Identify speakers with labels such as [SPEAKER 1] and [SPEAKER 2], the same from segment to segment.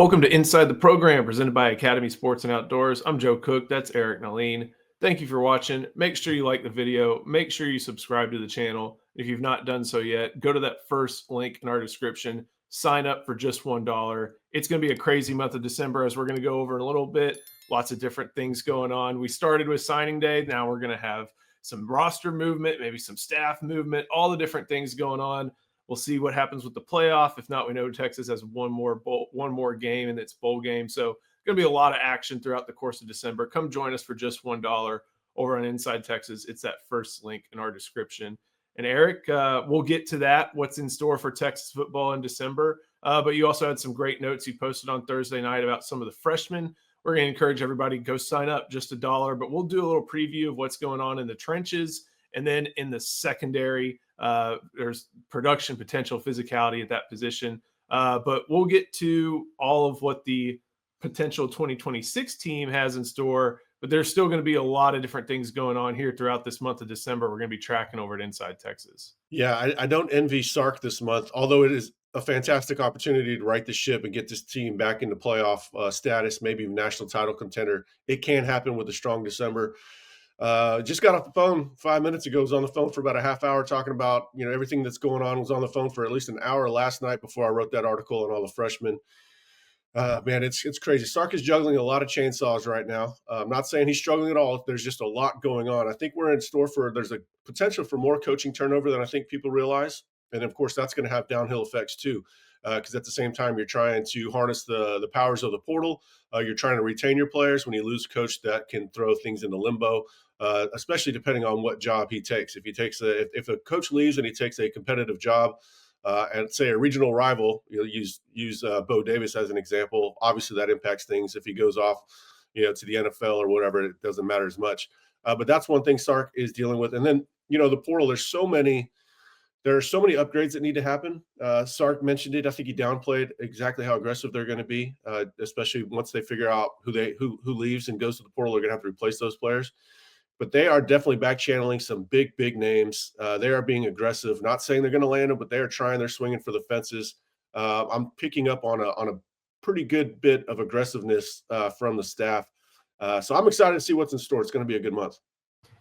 [SPEAKER 1] Welcome to Inside the Program, presented by Academy Sports and Outdoors. I'm Joe Cook. That's Eric Naleen. Thank you for watching. Make sure you like the video. Make sure you subscribe to the channel. If you've not done so yet, go to that first link in our description. Sign up for just $1. It's going to be a crazy month of December, as we're going to go over in a little bit. Lots of different things going on. We started with signing day. Now we're going to have some roster movement, maybe some staff movement, all the different things going on. We'll see what happens with the playoff. If not, we know Texas has one more game in its bowl game. So going to be a lot of action throughout the course of December. Come join us for just $1 over on Inside Texas. It's that first link in our description. And Eric, we'll get to that, what's in store for Texas football in December. But you also had some great notes you posted on Thursday night about some of the freshmen. We're going to encourage everybody to go sign up, just $1. But we'll do a little preview of what's going on in the trenches. And then in the secondary, there's production potential, physicality at that position. But we'll get to all of what the potential 2026 team has in store. But there's still going to be a lot of different things going on here throughout this month of December. We're going to be tracking over at Inside Texas.
[SPEAKER 2] Yeah, I don't envy Sark this month, although it is a fantastic opportunity to right the ship and get this team back into playoff status, maybe national title contender. It can happen with a strong December. Just got off the phone 5 minutes ago. Was on the phone for about a half hour talking about everything that's going on. Was on the phone for at least an hour last night before I wrote that article on all the freshmen. Man, it's crazy. Sark is juggling a lot of chainsaws right now. I'm not saying he's struggling at all. There's just a lot going on. I think we're in store there's a potential for more coaching turnover than I think people realize. And of course, that's going to have downhill effects too. Because at the same time, you're trying to harness the powers of the portal. You're trying to retain your players when you lose a coach that can throw things into limbo, especially depending on what job he takes. If a coach leaves and he takes a competitive job, and say a regional rival, use Bo Davis as an example. Obviously, that impacts things. If he goes off, to the NFL or whatever, it doesn't matter as much. But that's one thing Sark is dealing with. And then the portal. There are so many upgrades that need to happen. Sark mentioned it. I think he downplayed exactly how aggressive they're going to be, especially once they figure out who leaves and goes to the portal. They're going to have to replace those players. But they are definitely back channeling some big names. They are being aggressive. Not saying they're going to land them, but they are trying. They're swinging for the fences. I'm picking up on a pretty good bit of aggressiveness from the staff. So I'm excited to see what's in store. It's going to be a good month.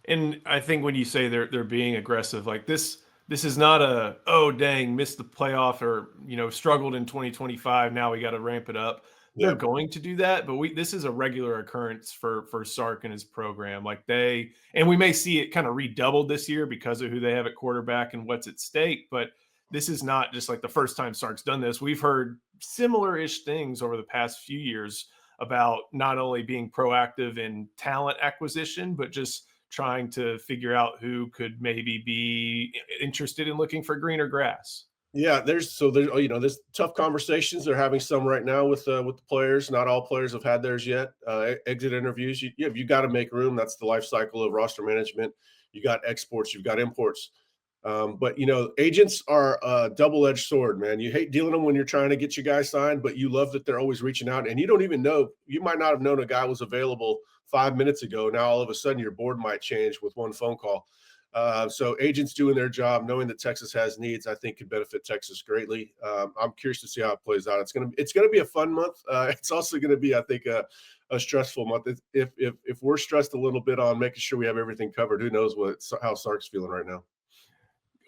[SPEAKER 1] And I think when you say they're being aggressive, like this is not missed the playoff or struggled in 2025. Now we got to ramp it up. They're going to do that, but this is a regular occurrence for Sark and his program. And we may see it kind of redoubled this year because of who they have at quarterback and what's at stake. But this is not just like the first time Sark's done this. We've heard similar-ish things over the past few years about not only being proactive in talent acquisition, but just trying to figure out who could maybe be interested in looking for greener grass.
[SPEAKER 2] Yeah, there's tough conversations. They're having some right now with the players. Not all players have had theirs yet. Exit interviews. You got to make room. That's the life cycle of roster management. You got exports. You've got imports. But agents are a double-edged sword, man. You hate dealing them when you're trying to get your guys signed, but you love that they're always reaching out. And you don't even know. You might not have known a guy was available 5 minutes ago. Now all of a sudden your board might change with one phone call. So agents doing their job, knowing that Texas has needs, I think could benefit Texas greatly. I'm curious to see how it plays out. It's gonna be a fun month. It's also gonna be, I think, a stressful month. If we're stressed a little bit on making sure we have everything covered, who knows how Sark's feeling right now.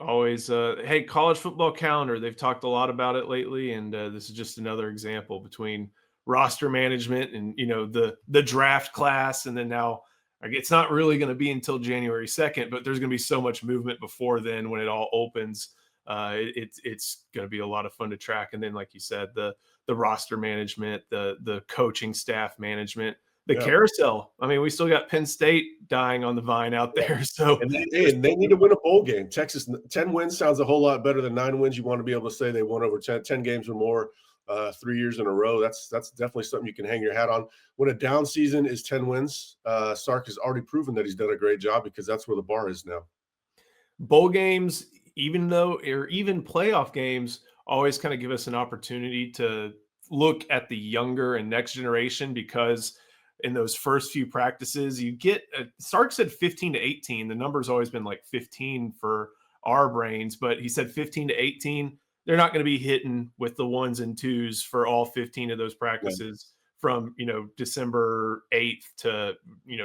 [SPEAKER 1] Always, hey, college football calendar. They've talked a lot about it lately, and this is just another example between roster management and the draft class, and then now. It's not really going to be until January 2nd, but there's going to be so much movement before then when it all opens. It's going to be a lot of fun to track. And then, like you said, the roster management, the coaching staff management, the carousel. I mean, we still got Penn State dying on the vine out there. So
[SPEAKER 2] and they need to win a bowl game. Texas, 10 wins sounds a whole lot better than 9 wins. You want to be able to say they won over 10 games or more. 3 years in a row. That's definitely something you can hang your hat on. When a down season is 10 wins, Sark has already proven that he's done a great job because that's where the bar is now.
[SPEAKER 1] Bowl games, even playoff games, always kind of give us an opportunity to look at the younger and next generation, because in those first few practices, you get Sark said 15 to 18. The number's always been like 15 for our brains, but he said 15 to 18. they're not going to be hitting with the ones and twos for all 15 of those
[SPEAKER 2] Yeah.
[SPEAKER 1] practices from, December 8th to,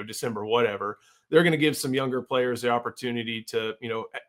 [SPEAKER 1] December whatever. They're going to give some younger players the opportunity to,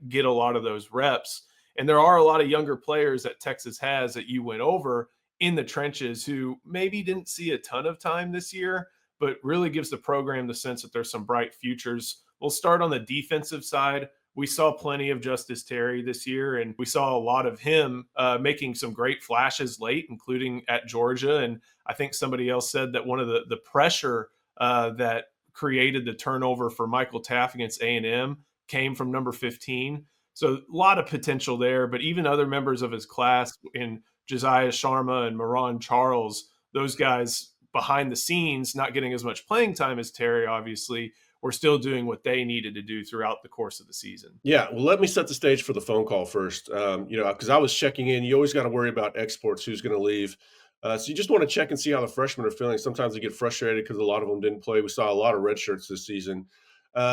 [SPEAKER 1] get a lot of those reps. And there are a lot of younger players that Texas has that you went over in the trenches who maybe didn't see a ton of time this year, but really gives the program the sense that there's some bright futures. We'll start on the defensive side. We saw plenty of Justice Terry this year, and we saw a lot of him making some great flashes late, including at Georgia. And I think somebody else said that one of the pressure that created the turnover for Michael Taft against A&M came from number 15. So a lot of potential there, but even other members of his class in Josiah Sharma and Moran Charles, those guys behind the scenes, not getting as much playing time as Terry, obviously, were still doing what they needed to do throughout the course of the season.
[SPEAKER 2] Yeah, well, let me set the stage for the phone call first. Because I was checking in. You always got to worry about exports, who's going to leave. So you just want to check and see how the freshmen are feeling. Sometimes they get frustrated because a lot of them didn't play. We saw a lot of red shirts this season.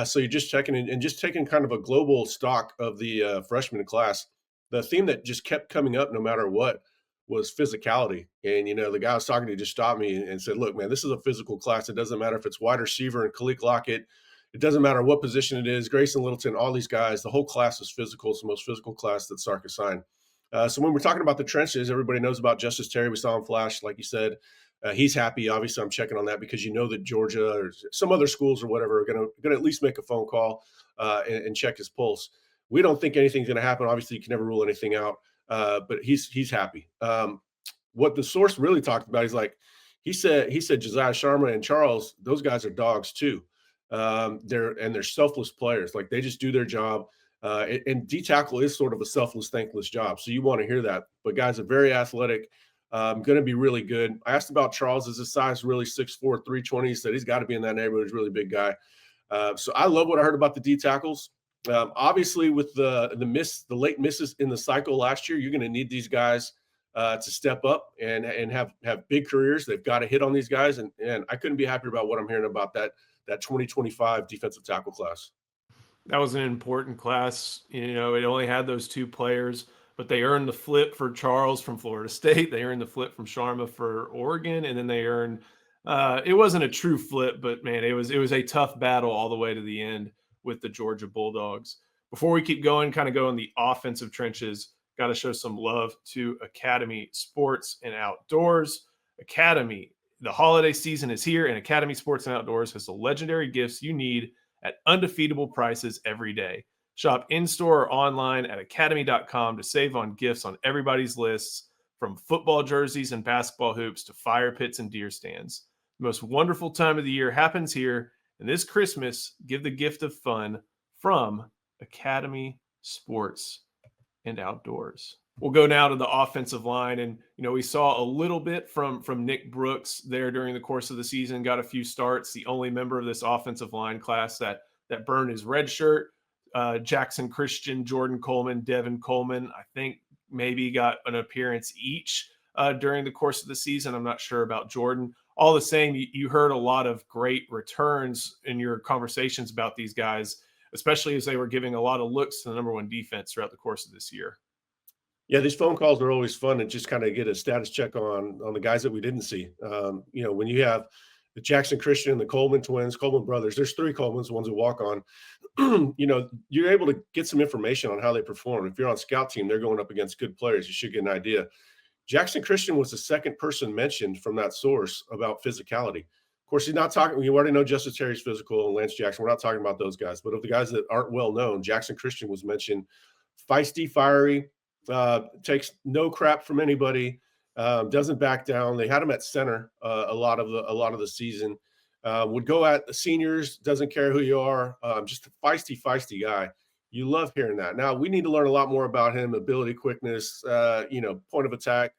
[SPEAKER 2] So you're just checking in and just taking kind of a global stock of the freshman class. The theme that just kept coming up no matter what was physicality. And, the guy I was talking to just stopped me and said, look, man, this is a physical class. It doesn't matter if it's wide receiver and Khalil Lockett. It doesn't matter what position it is. Grayson Littleton, all these guys, the whole class is physical. It's the most physical class that Sark assigned. So when we're talking about the trenches, everybody knows about Justice Terry. We saw him flash, like you said. He's happy. Obviously, I'm checking on that because that Georgia or some other schools or whatever are going to at least make a phone call and check his pulse. We don't think anything's going to happen. Obviously, you can never rule anything out, but he's happy. What the source really talked about, he said Josiah Sharma and Charles, those guys are dogs too. They're selfless players. Like they just do their job. And D tackle is sort of a selfless, thankless job. So you want to hear that. But guys are very athletic, going to be really good. I asked about Charles. Is his size really 6'4", 320? He said he's got to be in that neighborhood. He's a really big guy. So I love what I heard about the D tackles. Obviously, with the late misses in the cycle last year, you're going to need these guys to step up and have big careers. They've got to hit on these guys. And I couldn't be happier about what I'm hearing about that 2025 defensive tackle class.
[SPEAKER 1] That was an important class. It only had those two players, but they earned the flip for Charles from Florida State. They earned the flip from Sharma for Oregon, and then they earned. It wasn't a true flip, but man, it was a tough battle all the way to the end with the Georgia Bulldogs. Before we keep going, kind of go in the offensive trenches, got to show some love to Academy Sports and Outdoors. Academy, the holiday season is here, and Academy Sports and Outdoors has the legendary gifts you need at undefeatable prices every day. Shop in-store or online at academy.com to save on gifts on everybody's lists, from football jerseys and basketball hoops to fire pits and deer stands. The most wonderful time of the year happens here, and this Christmas, give the gift of fun from Academy Sports and Outdoors. We'll go now to the offensive line, and we saw a little bit from Nick Brooks there during the course of the season. Got a few starts. The only member of this offensive line class that burned his red shirt. Jackson Christian, Jordan Coleman, Devin Coleman, I think maybe got an appearance each during the course of the season. I'm not sure about Jordan. All the same, you heard a lot of great returns in your conversations about these guys, especially as they were giving a lot of looks to the number one defense throughout the course of this year.
[SPEAKER 2] Yeah, these phone calls are always fun and just kind of get a status check on the guys that we didn't see. When you have the Jackson Christian and the Coleman twins, Coleman brothers, there's three Colemans, the ones who walk on. You're able to get some information on how they perform. If you're on scout team, they're going up against good players. You should get an idea. Jackson Christian was the second person mentioned from that source about physicality. Of course, he's not talking. You already know Justice Terry's physical and Lance Jackson. We're not talking about those guys. But of the guys that aren't well known, Jackson Christian was mentioned. Feisty, fiery, takes no crap from anybody, doesn't back down. They had him at center a lot of the season. Would go at the seniors, doesn't care who you are. Just a feisty guy. You love hearing that. Now we need to learn a lot more about him: ability, quickness, point of attack.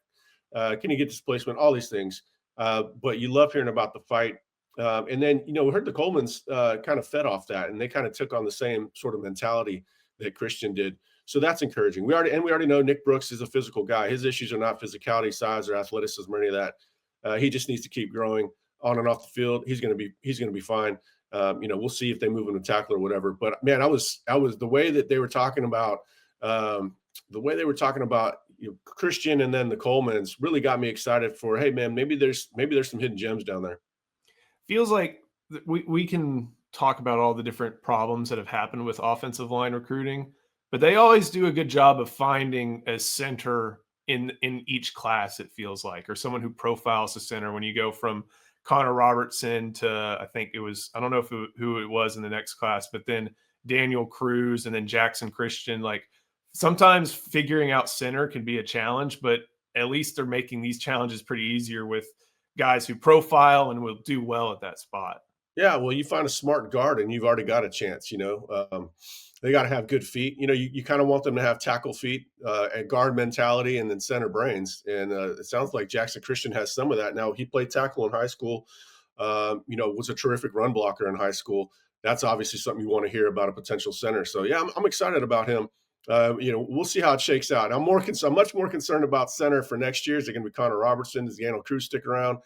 [SPEAKER 2] Can he get displacement? All these things. But you love hearing about the fight. And then we heard the Colemans kind of fed off that, and they kind of took on the same sort of mentality that Christian did. So that's encouraging. We already know Nick Brooks is a physical guy. His issues are not physicality, size, or athleticism, or any of that. He just needs to keep growing on and off the field. He's going to be fine. We'll see if they move him to tackle or whatever. But man, I was the way that they were talking about Christian and then the Colemans really got me excited for, hey man, maybe there's some hidden gems down there.
[SPEAKER 1] Feels like we can talk about all the different problems that have happened with offensive line recruiting, but they always do a good job of finding a center in each class, it feels like, or someone who profiles a center. When you go from Connor Robertson to, I think it was, I don't know who it was in the next class, but then Daniel Cruz and then Jackson Christian. Like, sometimes figuring out center can be a challenge, but at least they're making these challenges pretty easier with guys who profile and will do well at that spot.
[SPEAKER 2] Yeah, well, you find a smart guard and you've already got a chance. They got to have good feet. You kind of want them to have tackle feet, and guard mentality, and then center brains. And it sounds like Jackson Christian has some of that. Now he played tackle in high school. Was a terrific run blocker in high school. That's obviously something you want to hear about a potential center. So yeah, I'm excited about him. We'll see how it shakes out. I'm much more concerned about center for next year. Is it going to be Connor Robertson? Does Daniel Cruz stick around?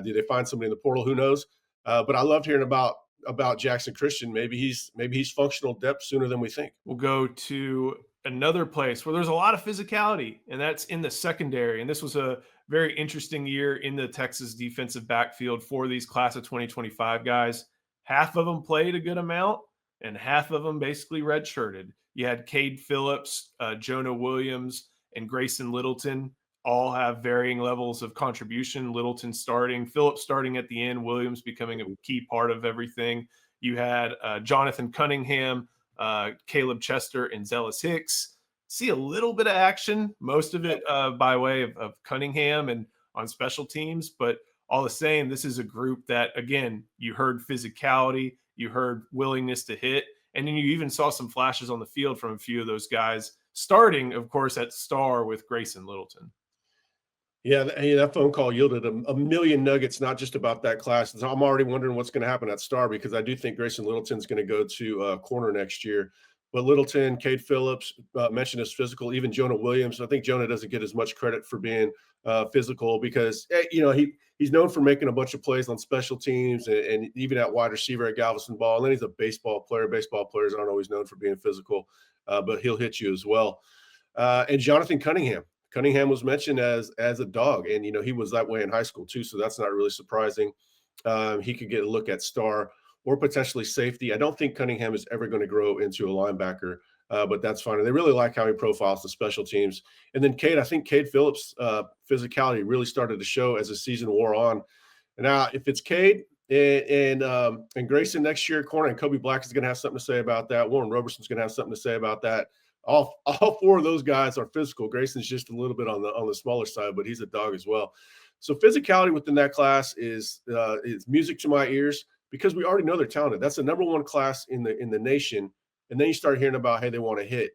[SPEAKER 2] Do they find somebody in the portal? Who knows? But I loved hearing about Jackson Christian. Maybe he's functional depth sooner than we think.
[SPEAKER 1] We'll go to another place where there's a lot of physicality, and that's in the secondary. And this was a very interesting year in the Texas defensive backfield for these class of 2025 guys. Half of them played a good amount, and half of them basically redshirted. You had Cade Phillips, Jonah Williams, and Grayson Littleton all have varying levels of contribution. Littleton starting, Phillips starting at the end, Williams becoming a key part of everything. You had Jonathan Cunningham, Caleb Chester, and Zealous Hicks. See a little bit of action, most of it by way of Cunningham and on special teams. But all the same, this is a group that, again, you heard physicality, you heard willingness to hit, and then you even saw some flashes on the field from a few of those guys, starting, of course, at star with Grayson Littleton.
[SPEAKER 2] Yeah, that phone call yielded a million nuggets, not just about that class. So I'm already wondering what's going to happen at star, because I do think Grayson Littleton's going to go to corner next year. But Littleton, Cade Phillips, mentioned as physical, even Jonah Williams. I think Jonah doesn't get as much credit for being physical because, he's known for making a bunch of plays on special teams and even at wide receiver at Galveston Ball. And then he's a baseball player. Baseball players aren't always known for being physical, but he'll hit you as well. And Jonathan Cunningham. Cunningham was mentioned as a dog, and he was that way in high school too, so that's not really surprising. He could get a look at star or potentially safety. I don't think Cunningham is ever going to grow into a linebacker, but that's fine. And they really like how he profiles the special teams. And then I think Cade Phillips' physicality really started to show as the season wore on. And now, if it's Cade and Grayson next year at corner, and Kobe Black is going to have something to say about that. Warren Roberson's going to have something to say about that. All four of those guys are physical. Grayson's just a little bit on the smaller side, but he's a dog as well. So physicality within that class is music to my ears, because we already know they're talented. That's the number one class in the nation. And then you start hearing about, hey, they want to hit.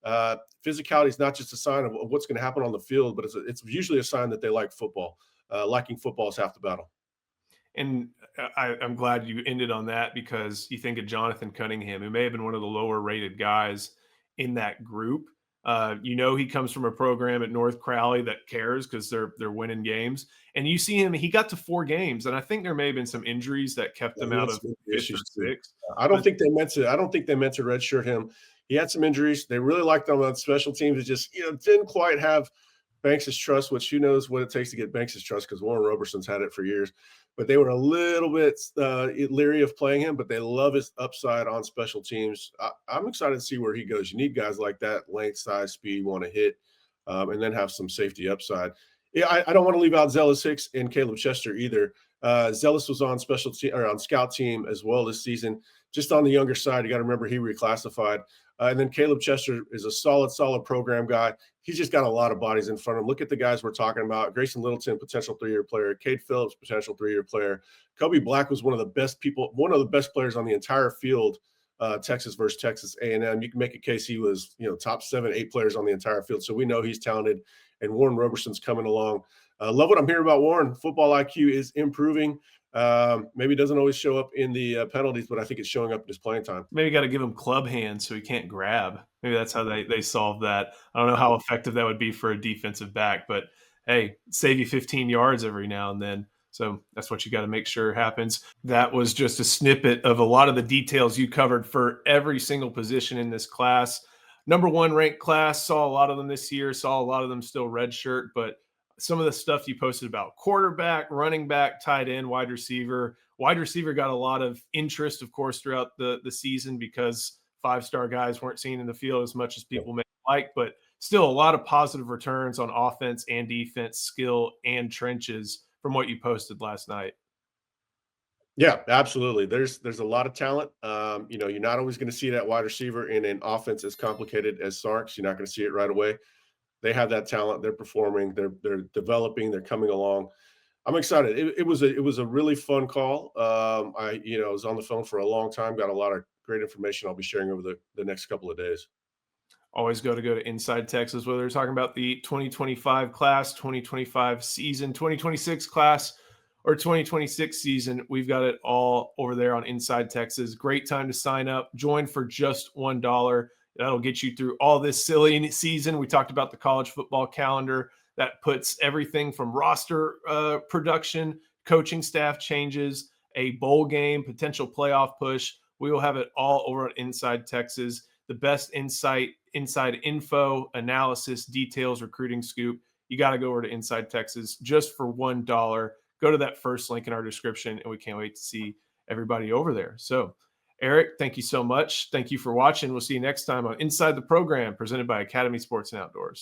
[SPEAKER 2] Physicality is not just a sign of what's going to happen on the field, but it's usually a sign that they like football. Liking football is half the battle.
[SPEAKER 1] And I'm glad you ended on that, because you think of Jonathan Cunningham, who may have been one of the lower rated guys in that group. He comes from a program at North Crowley that cares because they're winning games. And you see him, he got to 4 games, and I think there may have been some injuries that kept him out of 5th or 6th.
[SPEAKER 2] I don't think they meant to redshirt him. He had some injuries. They really liked him on special teams. It just didn't quite have Banks' trust, which who knows what it takes to get Banks' trust, because Warren Roberson's had it for years. But they were a little bit leery of playing him, but they love his upside on special teams. I'm excited to see where he goes. You need guys like that, length, size, speed, want to hit, and then have some safety upside. Yeah, I don't want to leave out Zealous Hicks and Caleb Chester either. Zealous was on special team or on scout team as well this season, just on the younger side. You got to remember he reclassified. And then Caleb Chester is a solid program guy. He's just got a lot of bodies in front of him. Look at the guys we're talking about. Grayson Littleton, potential 3-year player. Cade Phillips, potential 3-year player. Kobe Black was one of the best players on the entire field, Texas versus Texas A&M. You can make a case he was, top 7, 8 players on the entire field. So we know he's talented. And Warren Roberson's coming along. Love what I'm hearing about Warren. Football IQ is improving. Maybe it doesn't always show up in the penalties, but I think it's showing up in his playing time.
[SPEAKER 1] Maybe got to give him club hands so he can't grab. Maybe that's how they solve that. I don't know how effective that would be for a defensive back, but hey, save you 15 yards every now and then. So that's what you got to make sure happens. That was just a snippet of a lot of the details you covered for every single position in this class. number one ranked class. Saw a lot of them this year. Saw a lot of them still redshirt, but some of the stuff you posted about quarterback, running back, tight end, wide receiver. Wide receiver got a lot of interest, of course, throughout the season because five-star guys weren't seen in the field as much as people may like, but still a lot of positive returns on offense and defense, skill and trenches from what you posted last night.
[SPEAKER 2] Yeah, absolutely. There's a lot of talent. You're not always going to see that wide receiver in an offense as complicated as Sark's. You're not going to see it right away. They have that talent. They're performing. They're developing. They're coming along. I'm excited. It was a really fun call. I was on the phone for a long time. Got a lot of great information. I'll be sharing over the next couple of days.
[SPEAKER 1] Always go to Inside Texas, whether they're talking about the 2025 class, 2025 season, 2026 class, or 2026 season. We've got it all over there on Inside Texas. Great time to sign up. Join for just $1. That'll get you through all this silly season. We talked about the college football calendar that puts everything from roster production, coaching staff changes, a bowl game, potential playoff push. We will have it all over on Inside Texas. The best inside info, analysis, details, recruiting scoop. You got to go over to Inside Texas just for $1. Go to that first link in our description, and we can't wait to see everybody over there. So, Eric, thank you so much. Thank you for watching. We'll see you next time on Inside the Program, presented by Academy Sports and Outdoors.